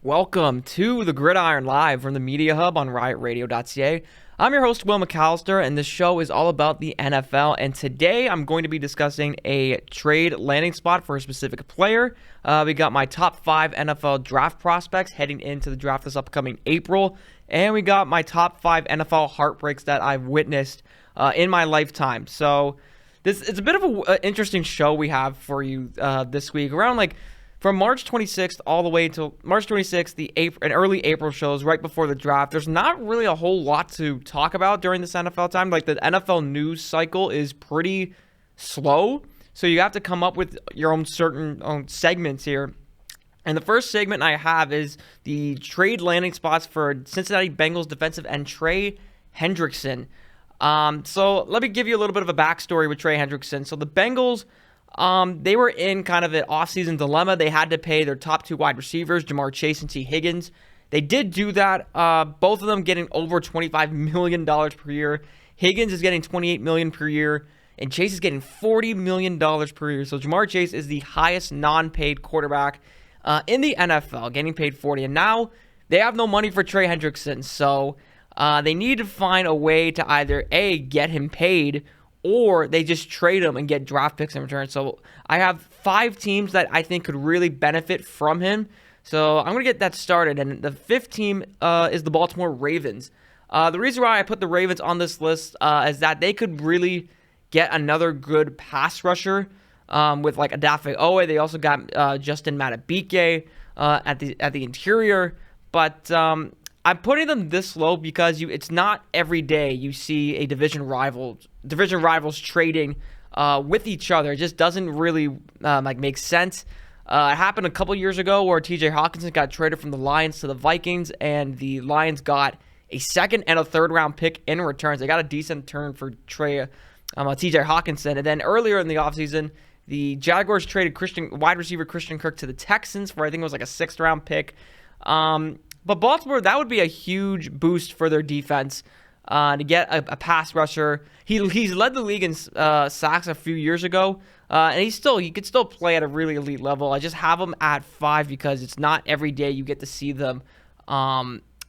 Welcome to the Gridiron Live from the Media Hub on riotradio.ca. I'm your host, Will McAllister, and this show is all about the NFL. And today I'm going to be discussing a trade landing spot for a specific player. We got my top 5 NFL draft prospects heading into the draft this upcoming April. And we got my top 5 NFL heartbreaks that I've witnessed in my lifetime. So it's a bit of an interesting show we have for you this week. From March 26th all the way till March 26th, and early April shows right before the draft. There's not really a whole lot to talk about during this NFL time. Like, the NFL news cycle is pretty slow, so you have to come up with your own segments here. And the first segment I have is the trade landing spots for Cincinnati Bengals defensive end Trey Hendrickson. So let me give you a little bit of a backstory with Trey Hendrickson. So the Bengals, they were in kind of an offseason dilemma. They had to pay their top 2 wide receivers, Jamar Chase and T. Higgins. They did do that, both of them getting over $25 million per year. Higgins is getting $28 million per year, and Chase is getting $40 million per year. So Jamar Chase is the highest non-paid quarterback in the NFL, getting paid $40. And now they have no money for Trey Hendrickson, so they need to find a way to either, A, get him paid, or they just trade him and get draft picks in return. So I have 5 teams that I think could really benefit from him. So I'm going to get that started. And the 5th team is the Baltimore Ravens. The reason why I put the Ravens on this list is that they could really get another good pass rusher with like Odafe Owe. They also got Justin Madubuike at the interior. But I'm putting them this low because it's not every day you see a division rivals trading with each other. It just doesn't really make sense. It happened a couple years ago where TJ Hawkinson got traded from the Lions to the Vikings, and the Lions got a 2nd and a 3rd round pick in returns. They got a decent turn for TJ Hawkinson. And then earlier in the offseason, the Jaguars traded wide receiver Christian Kirk to the Texans for, I think it was like a 6th round pick. But Baltimore, that would be a huge boost for their defense to get a pass rusher. He's led the league in sacks a few years ago, and he could still play at a really elite level. I just have him at 5 because it's not every day you get to see them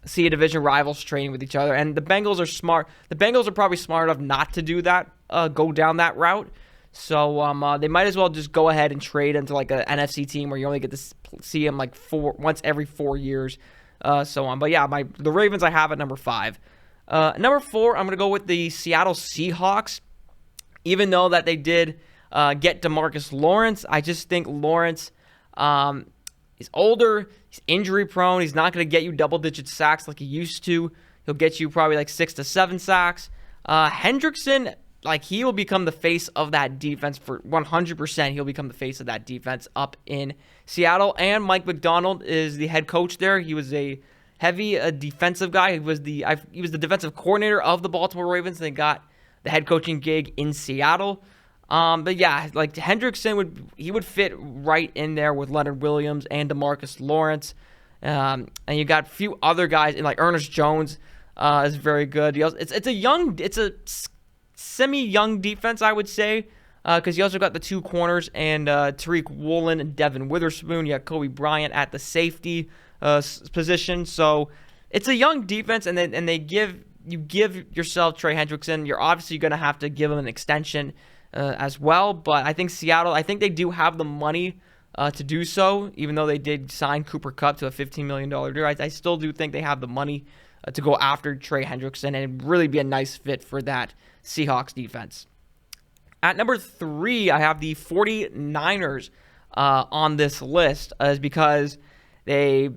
see a division rivals training with each other. And the Bengals are smart. The Bengals are probably smart enough not to do that, go down that route. So they might as well just go ahead and trade into like an NFC team where you only get to see him like once every 4 years. So on. But yeah, the Ravens I have at number 5. Number 4, I'm going to go with the Seattle Seahawks. Even though that they did get DeMarcus Lawrence, I just think Lawrence is older, he's injury prone, he's not going to get you double-digit sacks like he used to. He'll get you probably like 6 to 7 sacks. Hendrickson, he will become the face of that defense for 100%. He'll become the face of that defense up in Seattle. And Mike Macdonald is the head coach there. He was a heavy defensive guy. He was the defensive coordinator of the Baltimore Ravens. They got the head coaching gig in Seattle. But yeah, Hendrickson would fit right in there with Leonard Williams and DeMarcus Lawrence. And you got a few other guys, and Ernest Jones is very good. It's a semi-young defense, I would say, because you also got the 2 corners and Tariq Woolen and Devin Witherspoon. You got Kobe Bryant at the safety position. So it's a young defense, and they give yourself Trey Hendrickson. You're obviously going to have to give him an extension as well. But I think Seattle, they do have the money to do so, even though they did sign Cooper Kupp to a $15 million deal. I still do think they have the money to go after Trey Hendrickson and really be a nice fit for that Seahawks defense. At number 3, I have the 49ers on this list, is because they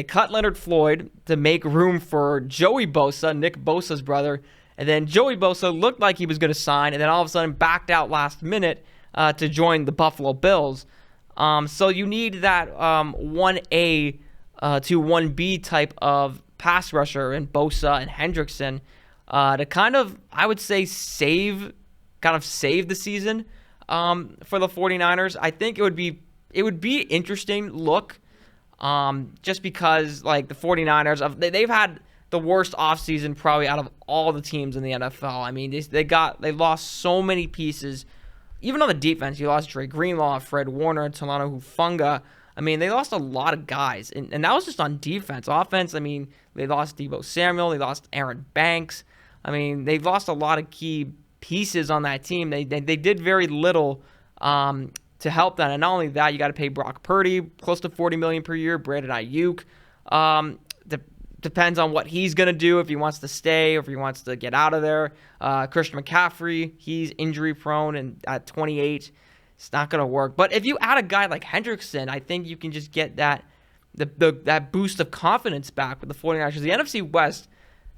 cut Leonard Floyd to make room for Joey Bosa, Nick Bosa's brother, and then Joey Bosa looked like he was going to sign, and then all of a sudden backed out last minute to join the Buffalo Bills. So you need that 1A to 1B type of pass rusher in Bosa and Hendrickson to kind of, I would say, save the season for the 49ers. I think it would be interesting look, just because the 49ers, they've had the worst offseason probably out of all the teams in the NFL. I mean, they lost so many pieces. Even on the defense, you lost Dre Greenlaw, Fred Warner, Talanoa Hufanga. I mean, they lost a lot of guys, and that was just on defense. Offense, I mean, they lost Deebo Samuel, they lost Aaron Banks. I mean, they've lost a lot of key pieces on that team. They did very little to help them. And not only that, you got to pay Brock Purdy close to $40 million per year. Brandon Ayuk. Depends on what he's going to do, if he wants to stay or if he wants to get out of there. Christian McCaffrey, he's injury prone, and at 28, it's not going to work. But if you add a guy like Hendrickson, I think you can just get that boost of confidence back with the 49ers. The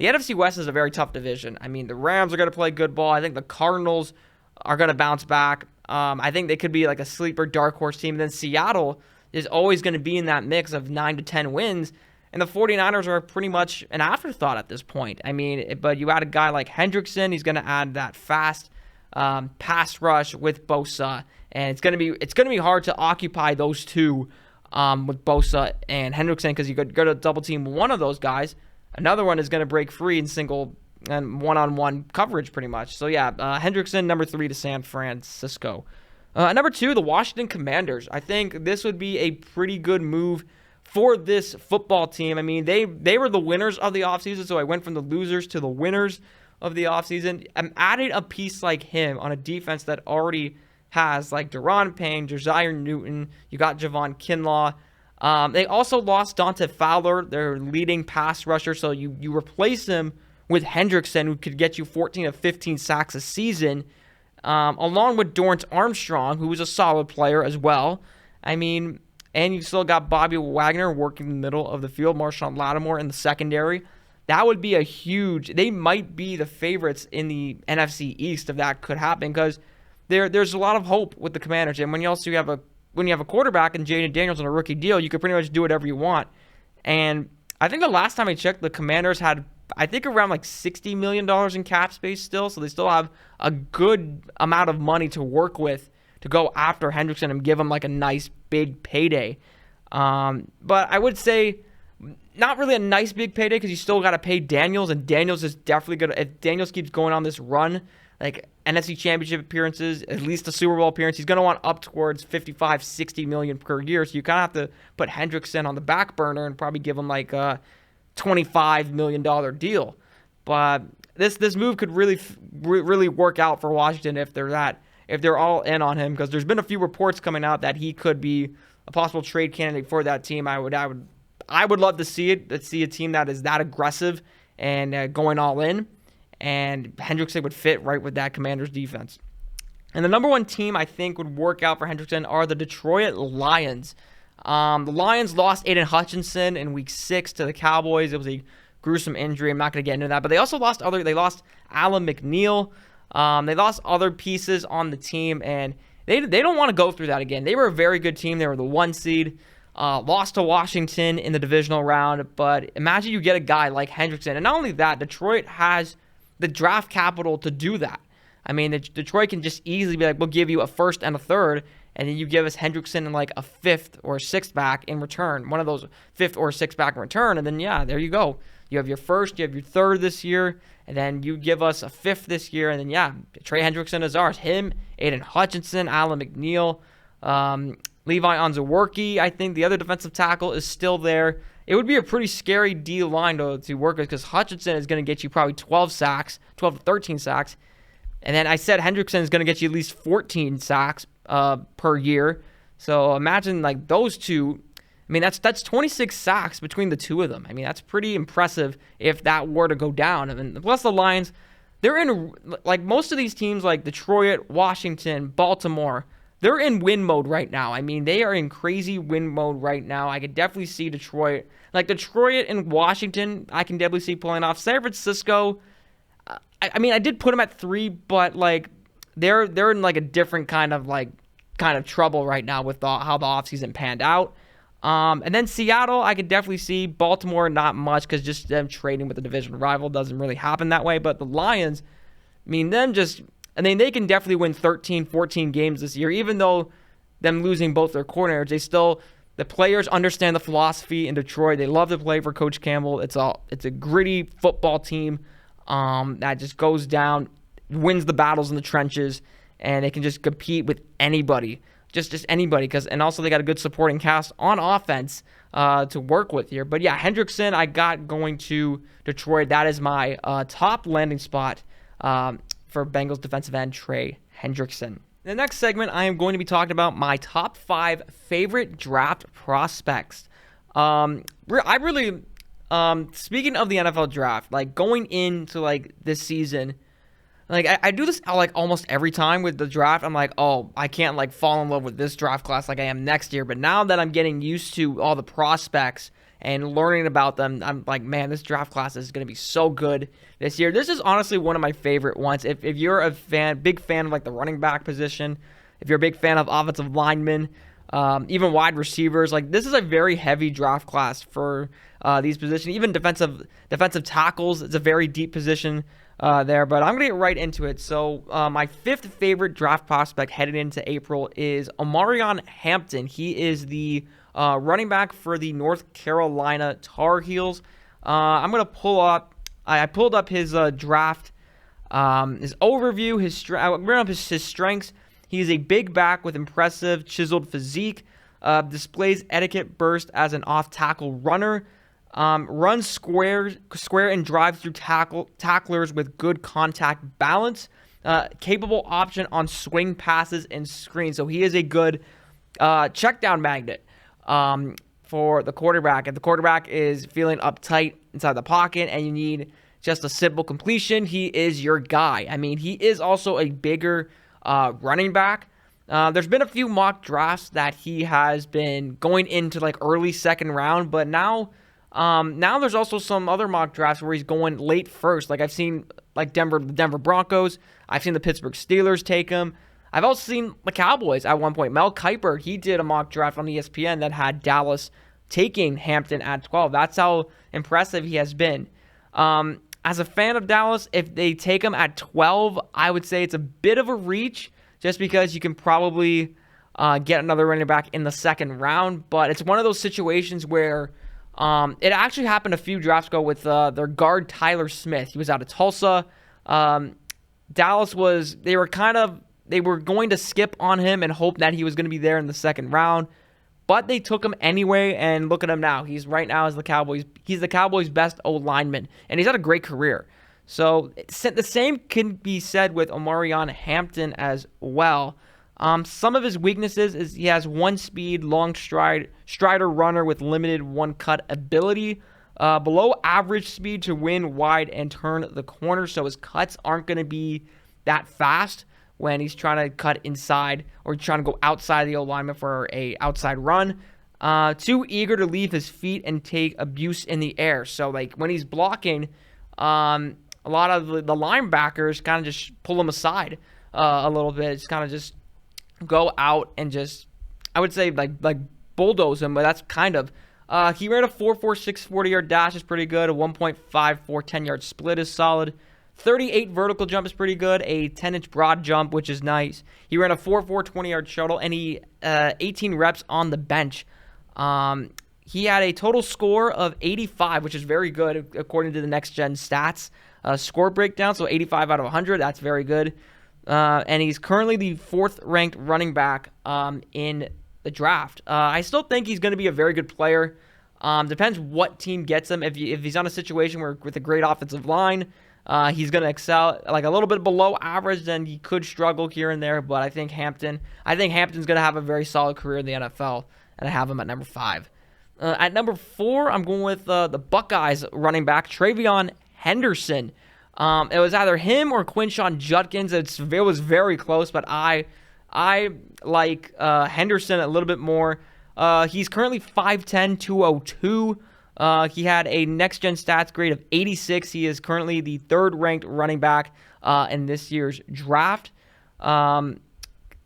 NFC West is a very tough division. I mean, the Rams are going to play good ball. I think the Cardinals are going to bounce back. I think they could be like a sleeper dark horse team. And then Seattle is always going to be in that mix of 9 to 10 wins. And the 49ers are pretty much an afterthought at this point. I mean, but you add a guy like Hendrickson, he's going to add that fast pass rush with Bosa, and it's going to be hard to occupy those two with Bosa and Hendrickson, because you could go to double team one of those guys. Another one is going to break free in single and one-on-one coverage pretty much. So yeah, Hendrickson, number 3 to San Francisco. Number 2, the Washington Commanders. I think this would be a pretty good move for this football team. I mean, they were the winners of the offseason, so I went from the losers to the winners of the offseason. I'm adding a piece like him on a defense that already has like Deron Payne, Josiah Newton. You got Javon Kinlaw. They also lost Dante Fowler, their leading pass rusher, so you replace him with Hendrickson, who could get you 14 to 15 sacks a season, along with Dorrance Armstrong, who was a solid player as well. I mean, and you still got Bobby Wagner working in the middle of the field, Marshawn Lattimore in the secondary. That would be they might be the favorites in the NFC East if that could happen, because there's a lot of hope with the Commanders. And when you have a quarterback and Jaden Daniels on a rookie deal, you can pretty much do whatever you want. And I think the last time I checked, the Commanders had, I think, around like $60 million in cap space still, so they still have a good amount of money to work with to go after Hendrickson and give him like a nice big payday. But I would say not really a nice big payday, because you still got to pay Daniels, and Daniels is definitely good. If Daniels keeps going on this run, like NFC Championship appearances, at least a Super Bowl appearance, he's going to want up towards $55-60 million per year. So you kind of have to put Hendrickson on the back burner and probably give him like a $25 million deal. But this move could really work out for Washington if they're all in on him, because there's been a few reports coming out that he could be a possible trade candidate for that team. I would love to see it. Let's see a team that is that aggressive and going all in, and Hendrickson would fit right with that Commanders defense. And the number one team I think would work out for Hendrickson are the Detroit Lions. The Lions lost Aiden Hutchinson in Week 6 to the Cowboys. It was a gruesome injury. I'm not going to get into that. But they also lost They lost Alan McNeil. They lost other pieces on the team, and they don't want to go through that again. They were a very good team. They were the 1 seed. Lost to Washington in the divisional round. But imagine you get a guy like Hendrickson. And not only that, Detroit has the draft capital to do that. I mean, Detroit can just easily be like, we'll give you a first and a third, and then you give us Hendrickson and like a 5th or 6th back in return. One of those 5th or 6th back in return, and then, yeah, there you go. You have your first, you have your third this year, and then you give us a 5th this year, and then, yeah, Trey Hendrickson is ours. Him, Aiden Hutchinson, Alan McNeil, Levi Onwuzurike, I think the other defensive tackle, is still there. It would be a pretty scary D line to work with, because Hutchinson is going to get you probably 12 to 13 sacks. And then I said Hendrickson is going to get you at least 14 sacks per year. So imagine like those two. I mean, that's 26 sacks between the two of them. I mean, that's pretty impressive if that were to go down. I mean, plus the Lions, they're in, like most of these teams like Detroit, Washington, Baltimore, they're in win mode right now. I mean, they are in crazy win mode right now. I could definitely see Detroit. Like Detroit and Washington, I can definitely see pulling off. San Francisco, I mean, I did put them at 3, but like they're in like a different kind of trouble right now with how the offseason panned out. And then Seattle, I could definitely see. Baltimore, not much, because just them trading with the division rival doesn't really happen that way. But the Lions, I mean, they can definitely win 13, 14 games this year, even though them losing both their coordinators. The players understand the philosophy in Detroit. They love to play for Coach Campbell. It's a gritty football team that just goes down, wins the battles in the trenches, and they can just compete with anybody. just anybody, and also they got a good supporting cast on offense to work with here. But yeah, Hendrickson I got going to Detroit. That is my top landing spot for Bengals defensive end Trey Hendrickson. In the next segment, I am going to be talking about my top 5 favorite draft prospects. I really, speaking of the NFL draft, like going into like this season, like I do this like almost every time with the draft. I'm like, oh, I can't like fall in love with this draft class like I am next year. But now that I'm getting used to all the prospects and learning about them, I'm like, man, this draft class is going to be so good this year. This is honestly one of my favorite ones. If you're a big fan of like the running back position, if you're a big fan of offensive linemen, even wide receivers, like this is a very heavy draft class for these positions. Even defensive tackles, it's a very deep position there. But I'm going to get right into it. So my 5th favorite draft prospect headed into April is Omarion Hampton. He is the running back for the North Carolina Tar Heels. I'm going to pull up. I pulled up his draft, his overview, his strengths. He is a big back with impressive chiseled physique. Displays etiquette burst as an off-tackle runner. Runs square and drives through tacklers with good contact balance. Capable option on swing passes and screens. So he is a good check down magnet for the quarterback. If the quarterback is feeling uptight inside the pocket and you need just a simple completion, he is your guy. I mean, he is also a bigger running back. There's been a few mock drafts that he has been going into like early second round, but now there's also some other mock drafts where he's going late first. Like I've seen like the Denver Broncos. I've seen the Pittsburgh Steelers take him. I've also seen the Cowboys at one point. Mel Kiper, he did a mock draft on ESPN that had Dallas taking Hampton at 12. That's how impressive he has been. As a fan of Dallas, if they take him at 12, I would say it's a bit of a reach just because you can probably get another running back in the second round. But it's one of those situations where it actually happened a few drafts ago with their guard Tyler Smith. He was out of Tulsa. Dallas they were going to skip on him and hope that he was going to be there in the second round. But they took him anyway, and look at him now. He's the Cowboys' best O-lineman, and he's had a great career. So the same can be said with Omarion Hampton as well. Some of his weaknesses is he has one speed, long strider runner with limited one-cut ability, below average speed to win wide and turn the corner, so his cuts aren't going to be that fast when he's trying to cut inside or trying to go outside the O-lineman for a outside run. Too eager to leave his feet and take abuse in the air. So like when he's blocking, a lot of the linebackers kind of just pull him aside a little bit. It's kind of just go out and just, I would say like bulldoze him, but that's kind of. He ran a 4.46 40-yard dash is pretty good. A 1.54 10-yard split is solid. 38 vertical jump is pretty good. A 10-inch broad jump, which is nice. He ran a 4.4 20-yard shuttle, and he 18 reps on the bench. He had a total score of 85, which is very good according to the Next Gen Stats score breakdown. So 85 out of 100, that's very good. And he's currently the 4th ranked running back in the draft. I still think he's going to be a very good player. Depends what team gets him. If he's on a situation where with a great offensive line, he's going to excel. Like a little bit below average, then he could struggle here and there. But I think Hampton's going to have a very solid career in the NFL, and I have him at number 5. At number 4, I'm going with the Buckeyes running back Trey Hendrickson. It was either him or Quinshon Judkins. It was very close, but I like Henderson a little bit more. He's currently 5'10", 202. He had a next-gen stats grade of 86. He is currently the 3rd-ranked running back in this year's draft.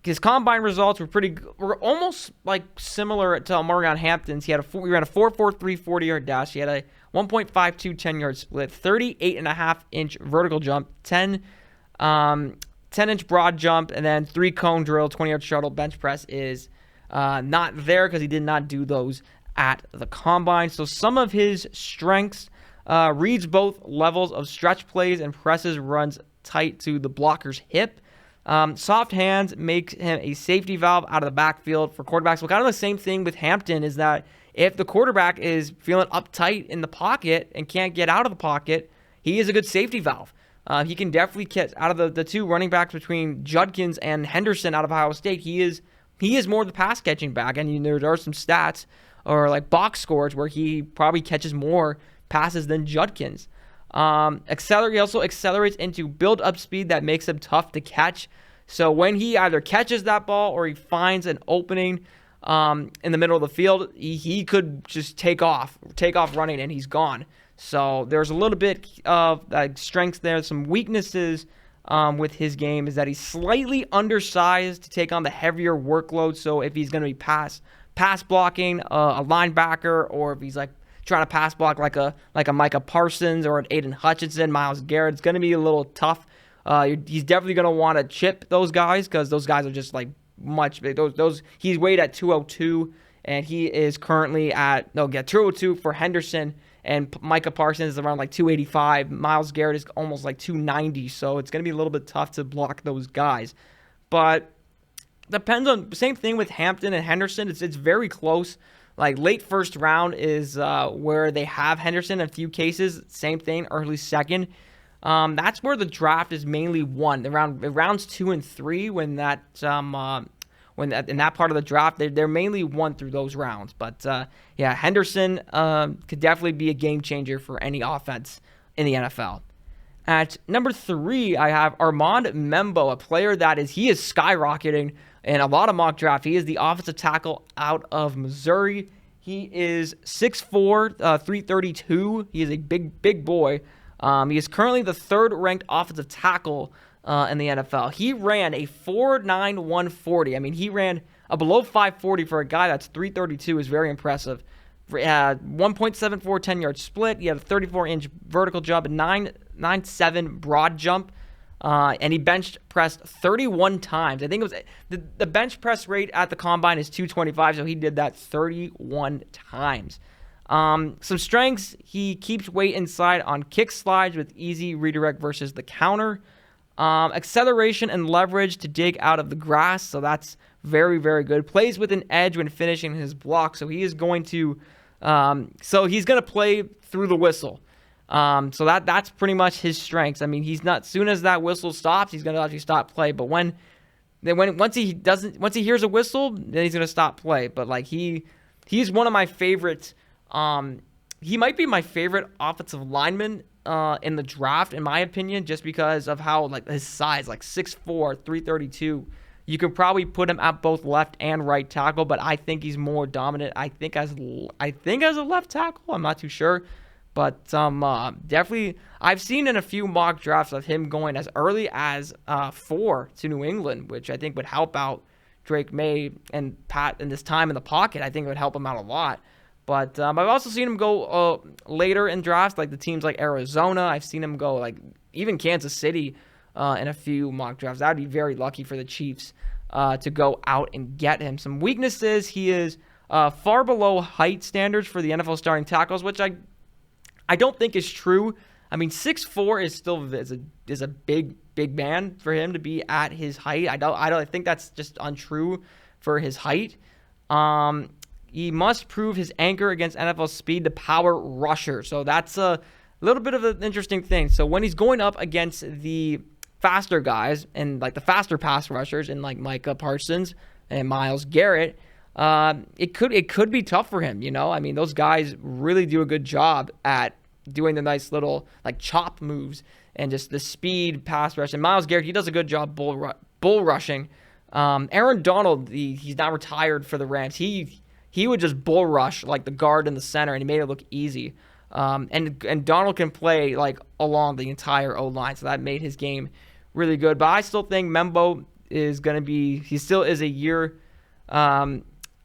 His combine results were almost like similar to Omarion Hampton's. He ran a 4.43 40-yard dash. He had a 1.52 10-yard split, 38.5-inch vertical jump, 10-inch broad jump, and then 3-cone drill, 20-yard shuttle. Bench press is not there because he did not do those at the combine. So some of his strengths: reads both levels of stretch plays and presses runs tight to the blocker's hip. Soft hands makes him a safety valve out of the backfield for quarterbacks. Well, kind of the same thing with Hampton is that if the quarterback is feeling uptight in the pocket and can't get out of the pocket, he is a good safety valve. He can definitely catch out of the two running backs between Judkins and Henderson out of Ohio State. He is more the pass catching back, and there are some stats or like box scores where he probably catches more passes than Judkins. He also accelerates into build up speed that makes him tough to catch. So when he either catches that ball or he finds an opening in the middle of the field, he could just take off running, and he's gone. So there's a little bit of strengths there. Some weaknesses with his game is that he's slightly undersized to take on the heavier workload. So if he's going to be pass blocking a linebacker, or if he's like trying to pass block like a Micah Parsons or an Aiden Hutchinson, Myles Garrett, it's going to be a little tough. He's definitely going to want to chip those guys because those guys are just like much big. He's weighed at 202, and he is currently at 202 for Henderson. And Micah Parsons is around like 285. Myles Garrett is almost like 290. So it's going to be a little bit tough to block those guys. But depends on, same thing with Hampton and Henderson. It's very close. Like late first round is where they have Henderson in a few cases. Same thing, early second. That's where the draft is mainly won. Rounds 2 and 3 when that in that part of the draft, they're mainly won through those rounds. But Henderson could definitely be a game changer for any offense in the NFL. At number 3, I have Armand Membo, a player he is skyrocketing in a lot of mock draft. He is the offensive tackle out of Missouri. He is 6'4", 332. He is a big boy. He is currently the 3rd ranked offensive tackle in the NFL. He ran a 4.9 140. I mean, he ran a below 540 for a guy that's 332 is very impressive. 1.74 10-yard split. He had a 34-inch vertical jump, a 9.97 broad jump, and he bench pressed 31 times. I think it was the bench press rate at the combine is 225, so he did that 31 times. Some strengths: he keeps weight inside on kick slides with easy redirect versus the counter. Acceleration and leverage to dig out of the grass, so that's very, very good. Plays with an edge when finishing his block, so he is going to he's going to play through the whistle. So that's pretty much his strengths. I mean, he's not, soon as that whistle stops, he's going to actually stop play. But once he hears a whistle, then he's going to stop play. But like he's one of my favorites. He might be my favorite offensive lineman in the draft, in my opinion, just because of how like his size, like 6'4", 332. You could probably put him at both left and right tackle, but I think he's more dominant. I think as a left tackle, I'm not too sure, but definitely I've seen in a few mock drafts of him going as early as 4 to New England, which I think would help out Drake May and Pat in this time in the pocket. I think it would help him out a lot. But I've also seen him go later in drafts, like the teams like Arizona. I've seen him go like even Kansas City in a few mock drafts. That would be very lucky for the Chiefs to go out and get him. Some weaknesses: he is far below height standards for the NFL starting tackles, which I don't think is true. I mean, 6'4" is still is a big man for him to be at his height. I think that's just untrue for his height. He must prove his anchor against NFL speed to power rusher. So that's a little bit of an interesting thing. So when he's going up against the faster guys and like the faster pass rushers and like Micah Parsons and Myles Garrett, it could be tough for him. You know, I mean, those guys really do a good job at doing the nice little like chop moves and just the speed pass rush. And Myles Garrett, he does a good job bull rushing. Aaron Donald, he's not retired for the Rams. He would just bull rush like the guard in the center, and he made it look easy. And Donald can play like along the entire O-line, so that made his game really good. But I still think Membo is going to be, he still is a year. I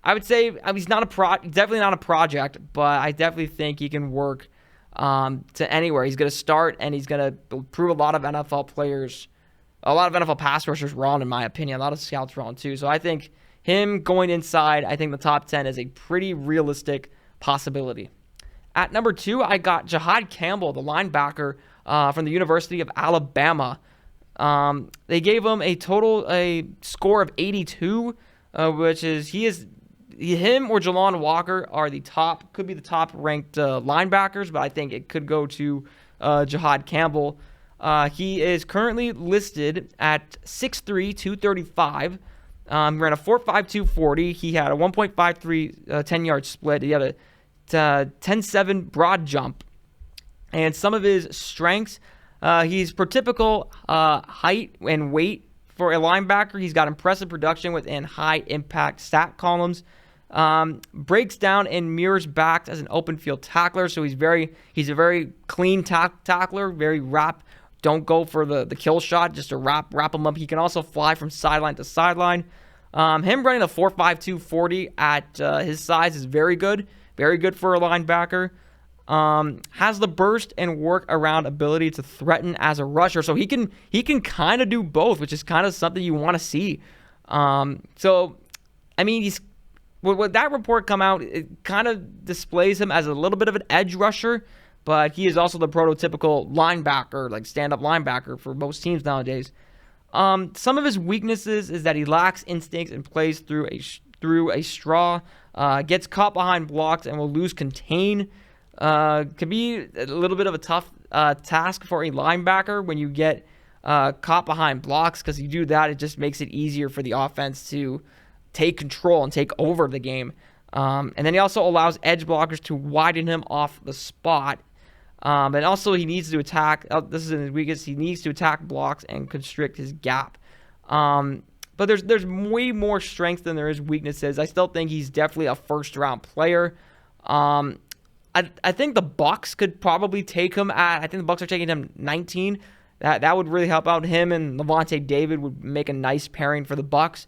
would say he's definitely not a project, but I definitely think he can work to anywhere. He's going to start, and he's going to prove a lot of NFL players, a lot of NFL pass rushers wrong, in my opinion. A lot of scouts wrong too. So I think him going inside, I think the top 10 is a pretty realistic possibility. At number 2, I got Jahad Campbell, the linebacker from the University of Alabama. They gave him a score of 82, which is him or Jalon Walker could be the top ranked linebackers, but I think it could go to Jahad Campbell. He is currently listed at 6'3", 235. Ran a 4.52 40. He had a 1.53 10-yard split. He had a 10.7 broad jump. And some of his strengths, he's prototypical height and weight for a linebacker. He's got impressive production within high-impact stat columns. Breaks down and mirrors backs as an open field tackler. So he's a very clean tackler, very wrap. Don't go for the kill shot, just to wrap him up. He can also fly from sideline to sideline. Him running a 4.52 40 at his size is very good for a linebacker. Has the burst and work around ability to threaten as a rusher, so he can kind of do both, which is kind of something you want to see. So I mean, with that report come out, it kind of displays him as a little bit of an edge rusher, but he is also the prototypical linebacker, like stand-up linebacker for most teams nowadays. Some of his weaknesses is that he lacks instincts and plays through a straw, gets caught behind blocks and will lose contain. Could be a little bit of a tough task for a linebacker when you get caught behind blocks, because you do that, it just makes it easier for the offense to take control and take over the game. And then he also allows edge blockers to widen him off the spot. And also he needs to attack. This is in his weakness. He needs to attack blocks and constrict his gap. But there's way more strength than there is weaknesses. I still think he's definitely a first-round player. I think the Bucs could probably take him I think the Bucs are taking him 19. That would really help out. Him and Lavonte David would make a nice pairing for the Bucs.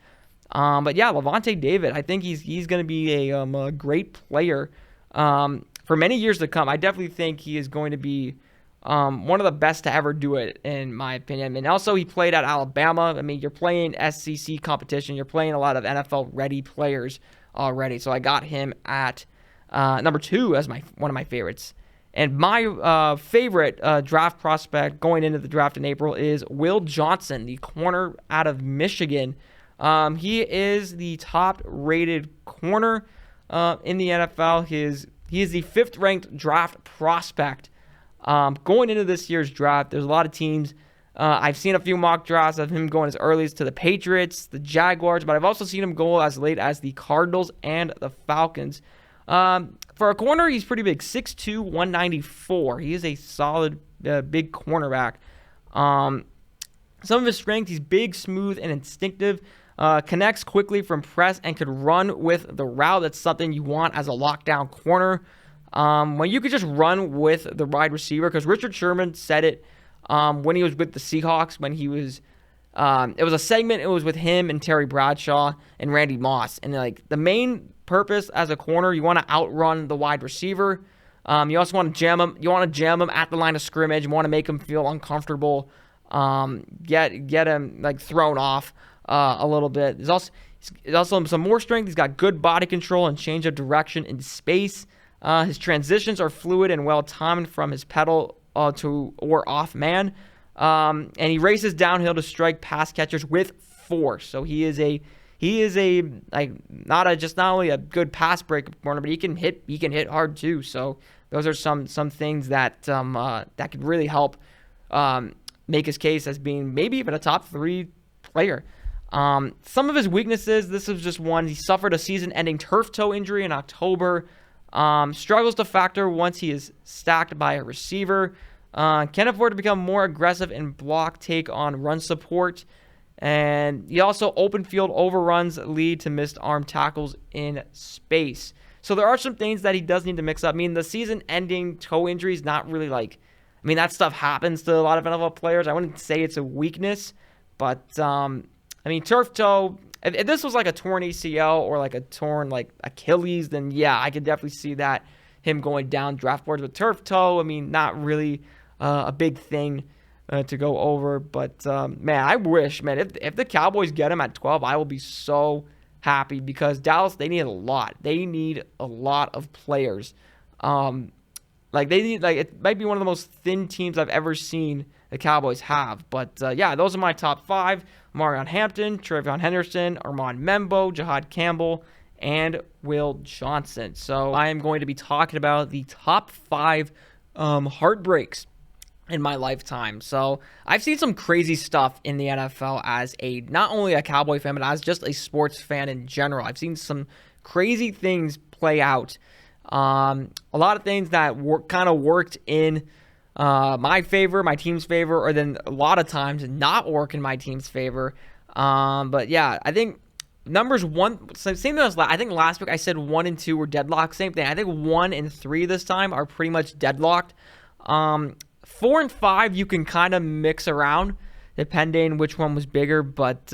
But yeah, Lavonte David, I think he's going to be a great player for many years to come. I definitely think he is going to be one of the best to ever do it, in my opinion. And also, he played at Alabama. I mean, you're playing SEC competition. You're playing a lot of NFL-ready players already. So I got him at number 2 as one of my favorites. And my favorite draft prospect going into the draft in April is Will Johnson, the corner out of Michigan. He is the top-rated corner in the NFL. He is the 5th-ranked draft prospect. Going into this year's draft, there's a lot of teams. I've seen a few mock drafts of him going as early as to the Patriots, the Jaguars, but I've also seen him go as late as the Cardinals and the Falcons. For a corner, he's pretty big, 6'2", 194. He is a solid, big cornerback. Some of his strengths, he's big, smooth, and instinctive. Connects quickly from press and could run with the route. That's something you want as a lockdown corner. When you could just run with the wide receiver, because Richard Sherman said it when he was with the Seahawks, when he was it was a segment, it was with him and Terry Bradshaw and Randy Moss. And like the main purpose as a corner, you want to outrun the wide receiver. You also want to jam him. You want to jam him at the line of scrimmage. You want to make him feel uncomfortable. Get him like thrown off a little bit. There's also some more strength. He's got good body control and change of direction in space. His transitions are fluid and well timed from his pedal to or off man. And he races downhill to strike pass catchers with force. So he is not only a good pass break corner, but he can hit hard too. So those are some things that could really help make his case as being maybe even a top 3 player. Some of his weaknesses, this is just one. He suffered a season-ending turf toe injury in October. Struggles to factor once he is stacked by a receiver. Can afford to become more aggressive in block take on run support. And he also open field overruns lead to missed arm tackles in space. So there are some things that he does need to mix up. I mean, the season-ending toe injury is not really that stuff happens to a lot of NFL players. I wouldn't say it's a weakness, but turf toe, if this was like a torn ACL or like a torn Achilles, then yeah, I could definitely see that him going down draft boards. But turf toe, not really a big thing to go over. But I wish, if the Cowboys get him at 12, I will be so happy, because Dallas, they need a lot. They need a lot of players. It might be one of the most thin teams I've ever seen the Cowboys have. But yeah, those are my top 5. Marion Hampton, Trey Hendrickson, Armand Membo, Jahad Campbell, and Will Johnson. So I am going to be talking about the top 5 heartbreaks in my lifetime. So I've seen some crazy stuff in the NFL as not only a Cowboy fan, but as just a sports fan in general. I've seen some crazy things play out. A lot of things that kind of worked in my favor, my team's favor, or then a lot of times not work in my team's favor. But yeah, I think numbers 1, same as I think last week I said 1 and 2 were deadlocked. Same thing. I think 1 and 3 this time are pretty much deadlocked. 4 and 5 you can kind of mix around depending which one was bigger. But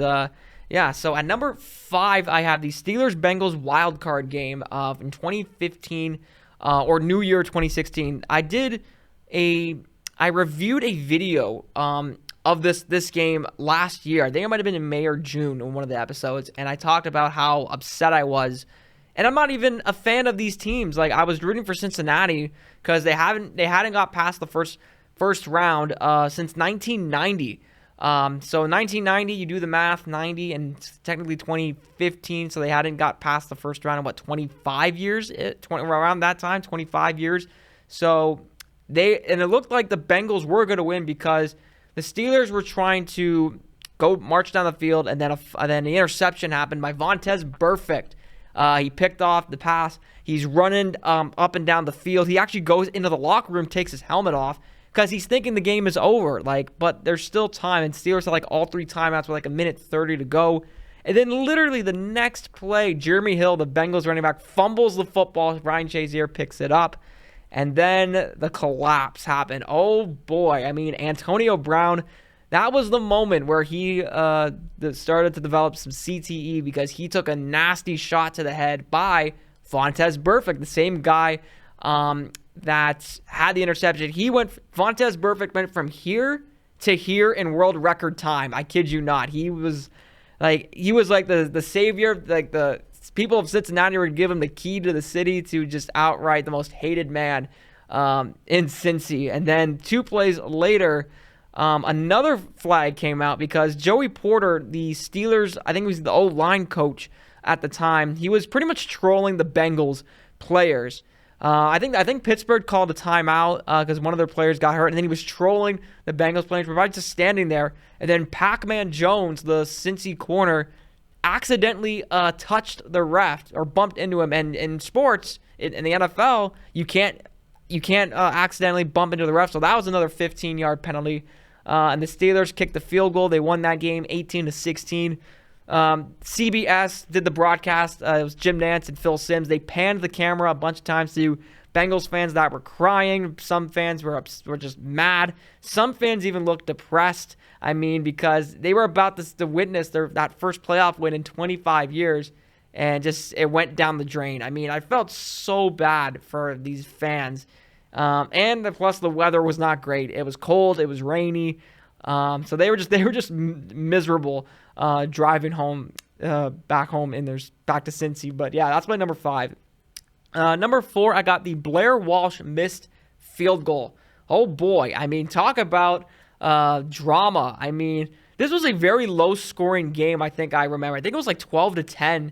yeah, so at number 5 I have the Steelers-Bengals wild card game in 2015 or New Year 2016. I reviewed a video of this game last year. I think it might have been in May or June in one of the episodes, and I talked about how upset I was. And I'm not even a fan of these teams. Like, I was rooting for Cincinnati because they hadn't got past the first round since 1990. So 1990, you do the math, 90 and technically 2015. So they hadn't got past the first round in 25 years, around that time, 25 years. So it looked like the Bengals were going to win because the Steelers were trying to go march down the field, and then the interception happened by Vontaze Burfict. He picked off the pass. He's running up and down the field. He actually goes into the locker room, takes his helmet off because he's thinking the game is over. But there's still time, and Steelers had all 3 timeouts with 1:30 to go. And then literally the next play, Jeremy Hill, the Bengals running back, fumbles the football. Ryan Shazier picks it up. And then the collapse happened. Oh, boy. I mean, Antonio Brown, that was the moment where he started to develop some CTE because he took a nasty shot to the head by Vontaze Burfict, the same guy that had the interception. Vontaze Burfict went from here to here in world record time. I kid you not. He was like the savior, the people of Cincinnati would give him the key to the city to just outright the most hated man in Cincy. And then 2 plays later, another flag came out because Joey Porter, the Steelers, I think he was the O-line coach at the time, he was pretty much trolling the Bengals players. I think Pittsburgh called a timeout because one of their players got hurt, and then he was trolling the Bengals players, provided just standing there. And then Pac-Man Jones, the Cincy corner, accidentally touched the ref or bumped into him. And in sports, in the NFL, you can't accidentally bump into the ref. So that was another 15-yard penalty. And the Steelers kicked the field goal. They won that game 18-16. CBS did the broadcast. It was Jim Nantz and Phil Simms. They panned the camera a bunch of times to Bengals fans that were crying. Some fans were just mad. Some fans even looked depressed. I mean, because they were about to witness that first playoff win in 25 years, and just it went down the drain. I mean, I felt so bad for these fans. And plus the weather was not great. It was cold. It was rainy. So they were just miserable driving home, back to Cincy. But yeah, that's my number 5. Number 4, I got the Blair Walsh missed field goal. Oh boy, I mean, talk about drama. I mean, this was a very low-scoring game. I think it was 12-10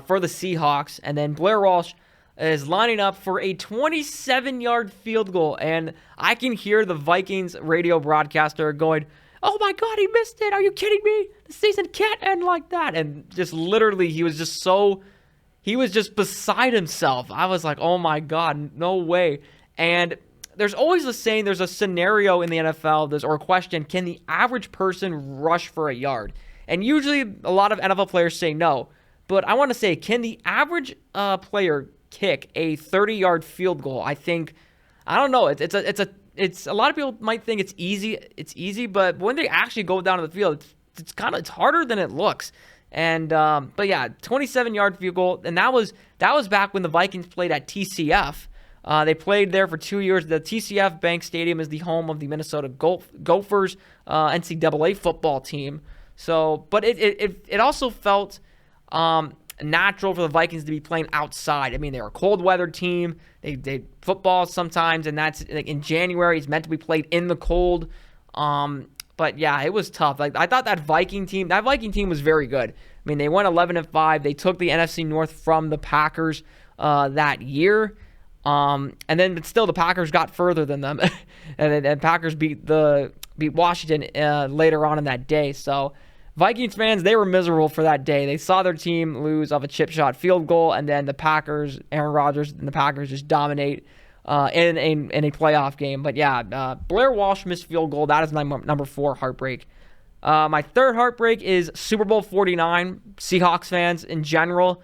for the Seahawks, and then Blair Walsh is lining up for a 27-yard field goal, and I can hear the Vikings radio broadcaster going, "Oh my God, he missed it! Are you kidding me? The season can't end like that!" And just literally, he was just beside himself. I was like, "Oh my God, no way!" And there's always a saying, there's a scenario in the NFL, or a question: can the average person rush for a yard? And usually, a lot of NFL players say no. But I want to say, can the average player kick a 30-yard field goal? I don't know. It's a lot of people might think it's easy, but when they actually go down to the field, it's harder than it looks. And but yeah, 27-yard field goal, and that was back when the Vikings played at TCF. They played there for 2 years. The TCF Bank Stadium is the home of the Minnesota Gophers NCAA football team. So, but it also felt natural for the Vikings to be playing outside. I mean, they're a cold weather team. They football sometimes, and that's in January. It's meant to be played in the cold. But yeah, it was tough. Like I thought that Viking team was very good. I mean, they went 11-5. They took the NFC North from the Packers that year. And then but still the Packers got further than them, and Packers beat Washington later on in that day. So Vikings fans, they were miserable for that day. They saw their team lose off a chip shot field goal, and then the Packers, Aaron Rodgers and the Packers just dominate in a playoff game. But yeah, Blair Walsh missed field goal. That is my number 4 heartbreak. My third heartbreak is Super Bowl 49. Seahawks fans in general.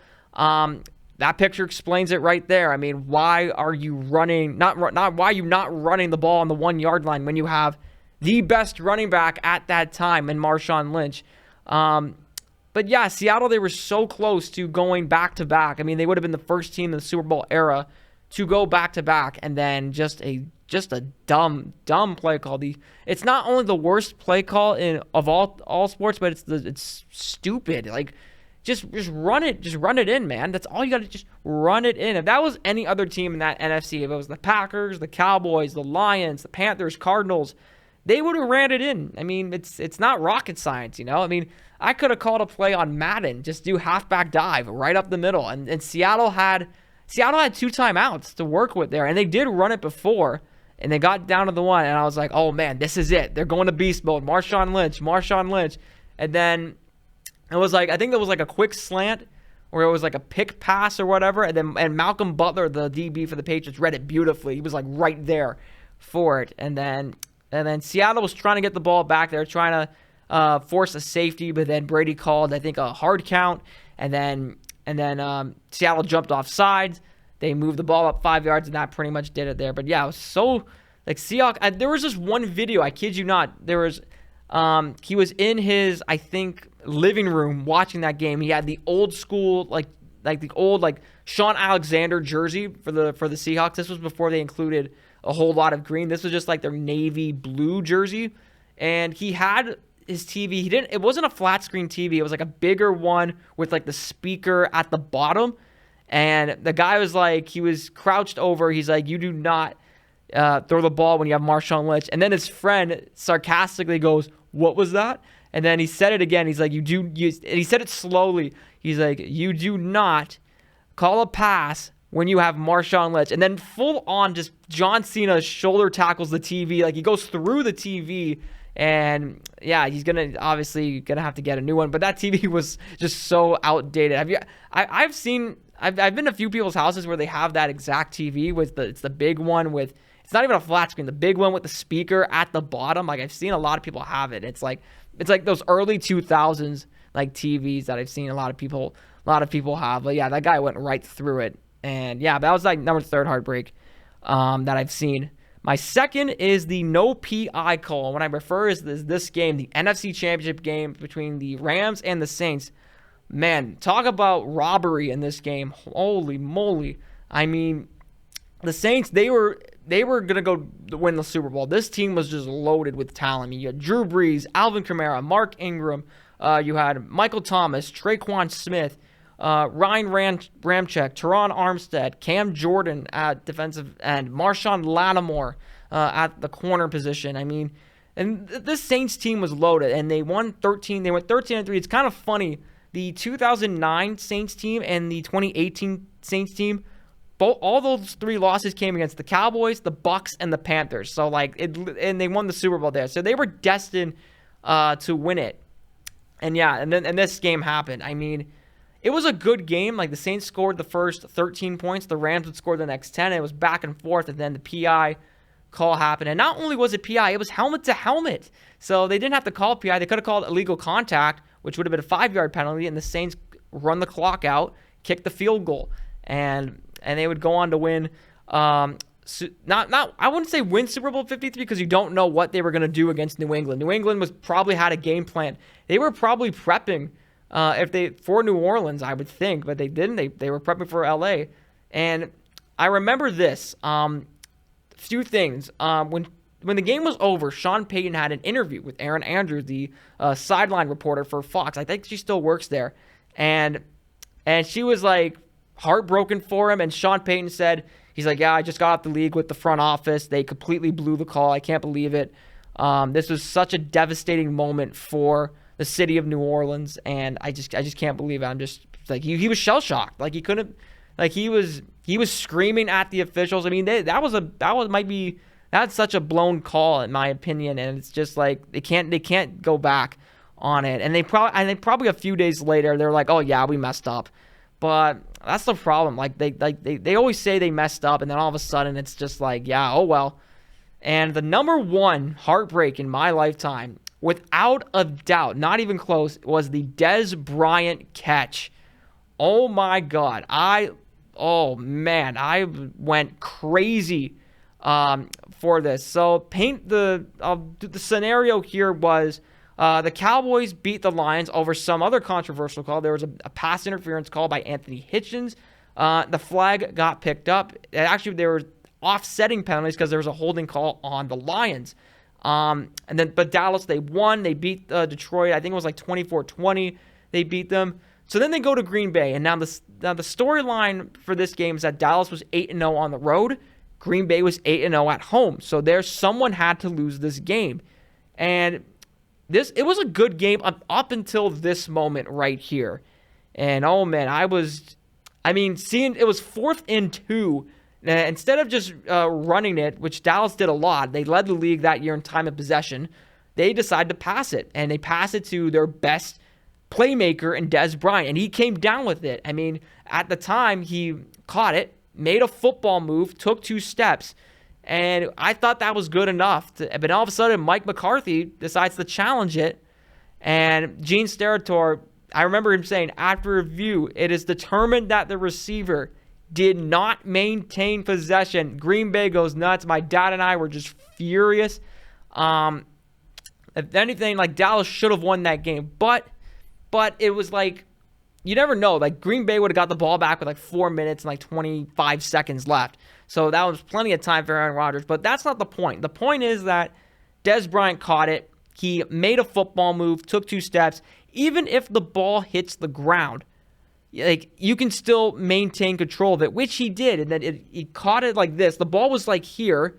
That picture explains it right there. I mean, why are you running? Not why are you not running the ball on the 1 yard line when you have the best running back at that time in Marshawn Lynch? But yeah, Seattle, they were so close to going back to back. I mean, they would have been the first team in the Super Bowl era to go back to back, and then just a dumb play call. It's not only the worst play call of all sports, but it's stupid. Like just run it in, man. That's all you got to just run it in. If that was any other team in that NFC, if it was the Packers, the Cowboys, the Lions, the Panthers, Cardinals, they would have ran it in. I mean, it's not rocket science, you know? I mean, I could have called a play on Madden, just do halfback dive right up the middle. And Seattle had 2 timeouts to work with there, and they did run it before, and they got down to the 1, and I was like, oh man, this is it. They're going to beast mode. Marshawn Lynch. And then it was like, I think there was like a quick slant where it was like a pick pass or whatever, and Malcolm Butler, the DB for the Patriots, read it beautifully. He was like right there for it. And then Seattle was trying to get the ball back. They were trying to force a safety, but then Brady called, I think, a hard count, and then Seattle jumped off sides. They moved the ball up 5 yards, and that pretty much did it there. But yeah, it was so like Seahawks. There was this one video, I kid you not. There was he was in his, I think, living room watching that game. He had the old school like the old Sean Alexander jersey for the Seahawks. This was before they included a whole lot of green. This was just like their navy blue jersey, and he had his TV. It wasn't a flat screen TV. It was like a bigger one with like the speaker at the bottom. And the guy was like, he was crouched over. He's like, you do not throw the ball when you have Marshawn Lynch. And then his friend sarcastically goes, what was that? And then he said it again. He's like, and he said it slowly. He's like, you do not call a pass when you have Marshawn Lynch. And then full on just John Cena shoulder tackles the TV. Like he goes through the TV. And yeah, he's obviously gonna have to get a new one. But that TV was just so outdated. I've been to a few people's houses where they have that exact TV with it's the big one with, it's not even a flat screen, the big one with the speaker at the bottom. Like I've seen a lot of people have it. It's like those early 2000s like TVs that I've seen a lot of people have. But yeah, that guy went right through it. And yeah, that was like number 3 heartbreak that I've seen. My second is the no PI call. When I refer to this game, the NFC Championship game between the Rams and the Saints. Man, talk about robbery in this game. Holy moly. I mean, the Saints, they were going to go win the Super Bowl. This team was just loaded with talent. I mean, you had Drew Brees, Alvin Kamara, Mark Ingram. You had Michael Thomas, Traquan Smith, Ryan Ramczyk, Teron Armstead, Cam Jordan at defensive end, Marshawn Lattimore at the corner position. I mean, and this Saints team was loaded, and they won 13. They went 13-3. It's kind of funny. The 2009 Saints team and the 2018 Saints team, all those 3 losses came against the Cowboys, the Bucks, and the Panthers. So and they won the Super Bowl there. So they were destined to win it. And yeah, and this game happened. I mean, it was a good game. Like the Saints scored the first 13 points, the Rams would score the next 10. It was back and forth, and then the PI call happened. And not only was it PI, it was helmet to helmet. So they didn't have to call PI. They could have called illegal contact, which would have been a 5-yard penalty, and the Saints run the clock out, kick the field goal, and they would go on to win. I wouldn't say win Super Bowl 53 because you don't know what they were going to do against New England. New England probably had a game plan. They were probably prepping for New Orleans, I would think, but they didn't. They were prepping for LA, and I remember this. Few things. When the game was over, Sean Payton had an interview with Erin Andrews, the sideline reporter for Fox. I think she still works there. And she was like heartbroken for him. And Sean Payton said, he's like, yeah, I just got off the league with the front office. They completely blew the call. I can't believe it. This was such a devastating moment for the city of New Orleans, and I just can't believe it. I'm just like he was shell shocked. Like he couldn't, like he was screaming at the officials. I mean, that's such a blown call in my opinion, and it's just like they can't go back on it. And they probably a few days later they're like, oh yeah, we messed up. But that's the problem. Like they always say they messed up, and then all of a sudden it's just like, yeah, oh well. And the number one heartbreak in my lifetime, without a doubt, not even close, was the Dez Bryant catch. Oh my God. I went crazy for this. So the scenario here was the Cowboys beat the Lions over some other controversial call. There was a pass interference call by Anthony Hitchens. The flag got picked up. Actually, there were offsetting penalties because there was a holding call on the Lions. But Dallas, they won. They beat Detroit. I think it was like 24-20. They beat them. So then they go to Green Bay. And now the storyline for this game is that Dallas was 8-0 on the road. Green Bay was 8-0 at home. So someone had to lose this game. And it was a good game up until this moment right here. And oh man, seeing it was 4th and 2. Instead of just running it, which Dallas did a lot, they led the league that year in time of possession, they decided to pass it. And they passed it to their best playmaker in Dez Bryant. And he came down with it. I mean, at the time, he caught it, made a football move, took 2 steps. And I thought that was good enough. But all of a sudden, Mike McCarthy decides to challenge it. And Gene Steratore, I remember him saying, after review, it is determined that the receiver did not maintain possession. Green Bay goes nuts. My dad and I were just furious. If anything, like Dallas should have won that game. But it was like, you never know. Like Green Bay would have got the ball back with like 4 minutes and like 25 seconds left. So that was plenty of time for Aaron Rodgers. But that's not the point. The point is that Dez Bryant caught it. He made a football move, took 2 steps. Even if the ball hits the ground, like you can still maintain control of it, which he did. And then he caught it like this. The ball was like here,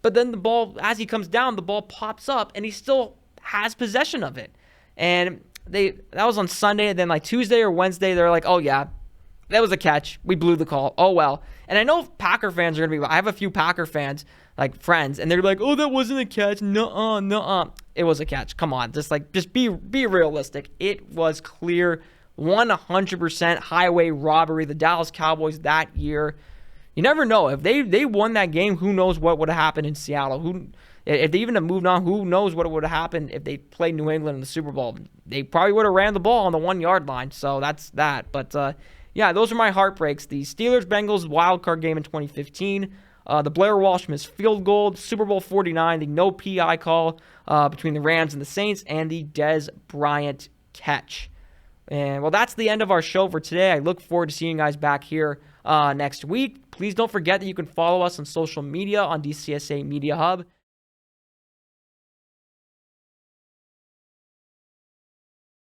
but then the ball, as he comes down, the ball pops up, and he still has possession of it. And that was on Sunday, and then like Tuesday or Wednesday, they're like, oh yeah, that was a catch. We blew the call. Oh well. And I know Packer fans are gonna be. I have a few Packer fans, like friends, and they're like, oh, that wasn't a catch. Nuh-uh. It was a catch. Come on, just be realistic. It was clear. 100% highway robbery. The Dallas Cowboys that year. You never know. If they won that game, who knows what would have happened in Seattle. If they even have moved on, who knows what would have happened if they played New England in the Super Bowl. They probably would have ran the ball on the 1-yard line. So that's that. But yeah, those are my heartbreaks. The Steelers-Bengals wildcard game in 2015. The Blair Walsh missed field goal. Super Bowl 49. The no PI call between the Rams and the Saints. And the Dez Bryant catch. And well, that's the end of our show for today. I look forward to seeing you guys back here next week. Please don't forget that you can follow us on social media on DCSA Media Hub.